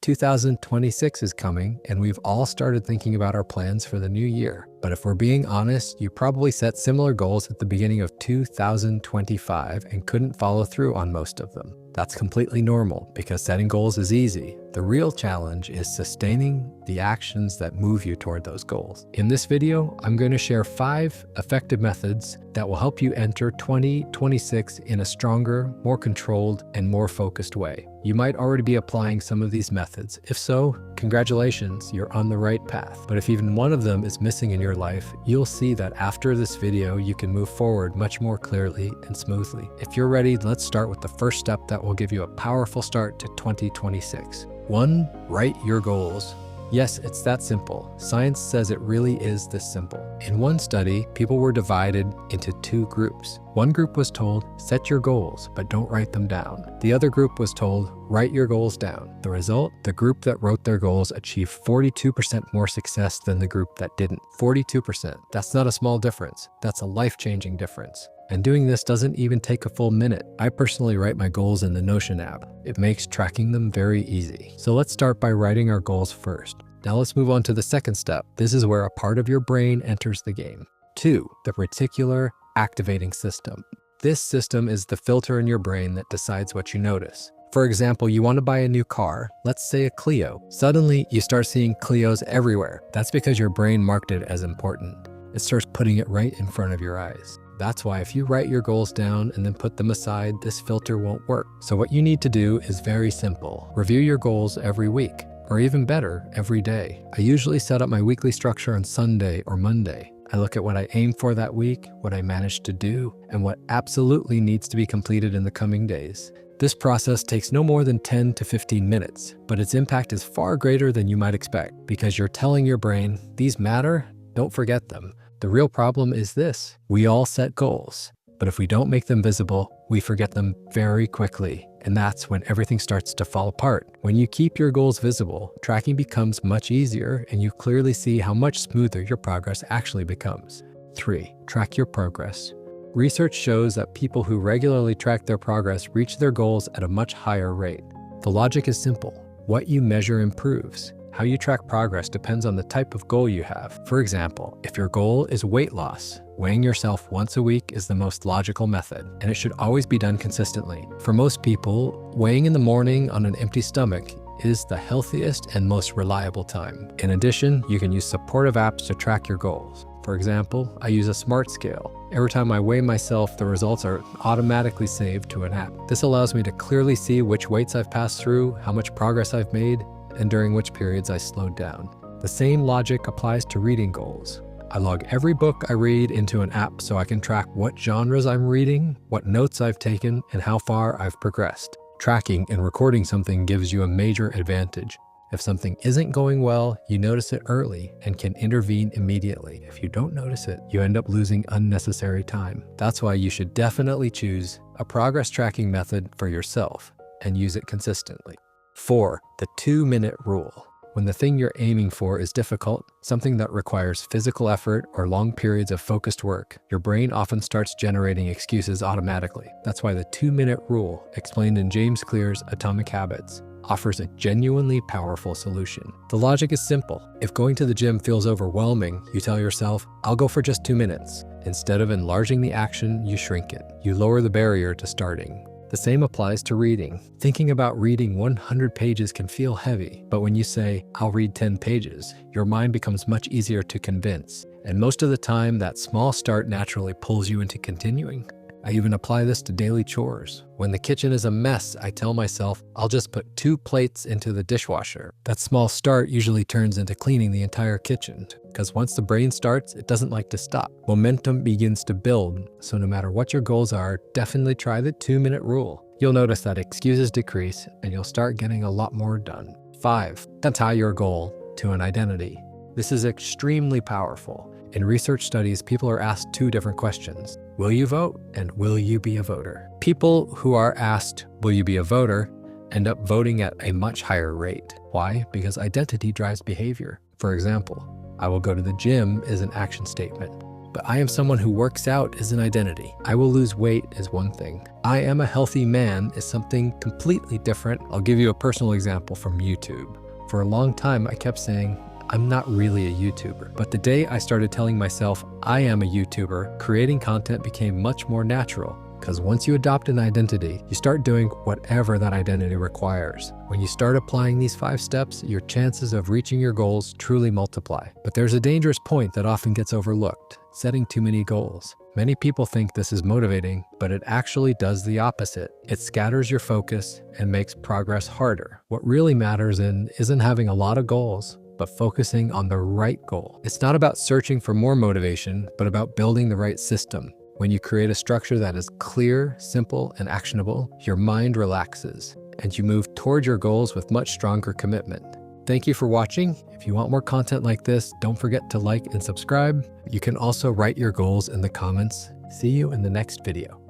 2026 is coming, and we've all started thinking about our plans for the new year. But if we're being honest, you probably set similar goals at the beginning of 2025 and couldn't follow through on most of them. That's completely normal because setting goals is easy. The real challenge is sustaining the actions that move you toward those goals. In this video, I'm going to share 5 effective methods that will help you enter 2026 in a stronger, more controlled, and more focused way. You might already be applying some of these methods. If so, congratulations, you're on the right path. But if even one of them is missing in your life, you'll see that after this video, you can move forward much more clearly and smoothly. If you're ready, let's start with the first step that will give you a powerful start to 2026. 1. Write your goals. Yes, it's that simple. Science says it really is this simple. In one study, people were divided into 2 groups. One group was told, set your goals, but don't write them down. The other group was told, write your goals down. The result, the group that wrote their goals achieved 42% more success than the group that didn't. 42%. That's not a small difference. That's a life-changing difference. And doing this doesn't even take a full minute. I personally write my goals in the Notion app. It makes tracking them very easy. So let's start by writing our goals first. Now let's move on to the second step. This is where a part of your brain enters the game. 2. The Reticular Activating System. This system is the filter in your brain that decides what you notice. For example, you want to buy a new car, let's say a Clio. Suddenly, you start seeing Clios everywhere. That's because your brain marked it as important. It starts putting it right in front of your eyes. That's why if you write your goals down and then put them aside, this filter won't work. So what you need to do is very simple. Review your goals every week, or even better, every day. I usually set up my weekly structure on Sunday or Monday. I look at what I aim for that week, what I managed to do, and what absolutely needs to be completed in the coming days. This process takes no more than 10 to 15 minutes, but its impact is far greater than you might expect because you're telling your brain, these matter, don't forget them. The real problem is this: we all set goals, but if we don't make them visible, we forget them very quickly. And that's when everything starts to fall apart. When you keep your goals visible, tracking becomes much easier and you clearly see how much smoother your progress actually becomes. 3. Track your progress. Research shows that people who regularly track their progress reach their goals at a much higher rate. The logic is simple. What you measure improves. How you track progress depends on the type of goal you have. For example, if your goal is weight loss, weighing yourself once a week is the most logical method, and it should always be done consistently. For most people, weighing in the morning on an empty stomach is the healthiest and most reliable time. In addition, you can use supportive apps to track your goals. For example, I use a smart scale. Every time I weigh myself, the results are automatically saved to an app. This allows me to clearly see which weights I've passed through, how much progress I've made, and during which periods I slowed down. The same logic applies to reading goals. I log every book I read into an app so I can track what genres I'm reading, what notes I've taken, and how far I've progressed. Tracking and recording something gives you a major advantage. If something isn't going well, you notice it early and can intervene immediately. If you don't notice it, you end up losing unnecessary time. That's why you should definitely choose a progress tracking method for yourself and use it consistently. 4. The 2-minute rule. When the thing you're aiming for is difficult, something that requires physical effort or long periods of focused work, your brain often starts generating excuses automatically. That's why the 2-minute rule, explained in James Clear's Atomic Habits, offers a genuinely powerful solution. The logic is simple. If going to the gym feels overwhelming, you tell yourself, I'll go for just 2 minutes. Instead of enlarging the action, you shrink it. You lower the barrier to starting. The same applies to reading. Thinking about reading 100 pages can feel heavy, but when you say, I'll read 10 pages, your mind becomes much easier to convince. And most of the time, that small start naturally pulls you into continuing. I even apply this to daily chores. When the kitchen is a mess, I tell myself, I'll just put 2 plates into the dishwasher. That small start usually turns into cleaning the entire kitchen, because once the brain starts, it doesn't like to stop. Momentum begins to build, so no matter what your goals are, definitely try the 2-minute rule. You'll notice that excuses decrease, and you'll start getting a lot more done. 5. Tie your goal to an identity. This is extremely powerful. In research studies, people are asked 2 different questions. Will you vote? And will you be a voter? People who are asked, will you be a voter, end up voting at a much higher rate. Why? Because identity drives behavior. For example, I will go to the gym is an action statement. But I am someone who works out is an identity. I will lose weight is one thing. I am a healthy man is something completely different. I'll give you a personal example from YouTube. For a long time, I kept saying, I'm not really a YouTuber. But the day I started telling myself I am a YouTuber, creating content became much more natural. Because once you adopt an identity, you start doing whatever that identity requires. When you start applying these 5 steps, your chances of reaching your goals truly multiply. But there's a dangerous point that often gets overlooked: setting too many goals. Many people think this is motivating, but it actually does the opposite. It scatters your focus and makes progress harder. What really matters isn't having a lot of goals, but focusing on the right goal. It's not about searching for more motivation, but about building the right system. When you create a structure that is clear, simple, and actionable, your mind relaxes, and you move toward your goals with much stronger commitment. Thank you for watching. If you want more content like this, don't forget to like and subscribe. You can also write your goals in the comments. See you in the next video.